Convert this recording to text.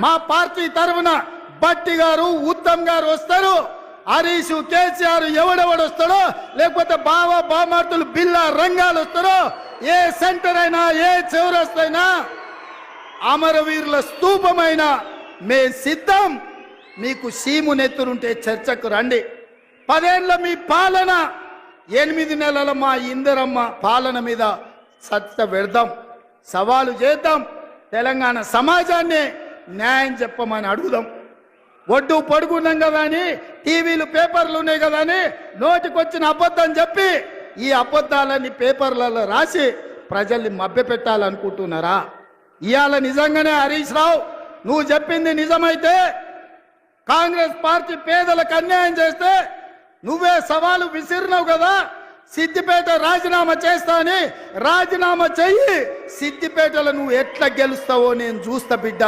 మా పార్టీ తరఫున బట్టి గారు ఉత్తమ్ గారు వస్తారు, హరీష్ కేసీఆర్ ఎవడెవడు వస్తాడో, లేకపోతే బావా బామార్తులు బిల్లా రంగాలు వస్తారో, ఏ సెంటర్ అయినా ఏ చౌరస్తైనా అమరవీరుల స్తూపమైన మే సిద్ధం. మీకు సీము నెత్తురుంటే చర్చకు రండి. 10 ఏళ్ల మీ పాలన, 8 నెలల మా ఇందరమ్మ పాలన మీద సత్త పెడదాం, సవాలు చేద్దాం. తెలంగాణ సమాజాన్ని న్యాయం చెప్పమని అడుగుదాం. ఒడ్డు పడుకున్నాం కదా అని, టీవీలు పేపర్లు ఉన్నాయి కదా అని నోటికొచ్చిన అబద్ధం చెప్పి ఈ అబద్ధాలని పేపర్లలో రాసి ప్రజల్ని మభ్యపెట్టాలనుకుంటున్నారా? ఇవాళ నిజంగానే హరీష్ రావు నువ్వు చెప్పింది నిజమైతే, కాంగ్రెస్ పార్టీ పేదలకు అన్యాయం చేస్తే నువ్వే సవాలు విసిరినావు కదా, సిద్దిపేట రాజీనామా చేస్తా అని రాజీనామా చెయ్యి. సిద్దిపేటలో నువ్వు ఎట్లా గెలుస్తావో నేను చూస్తా బిడ్డ.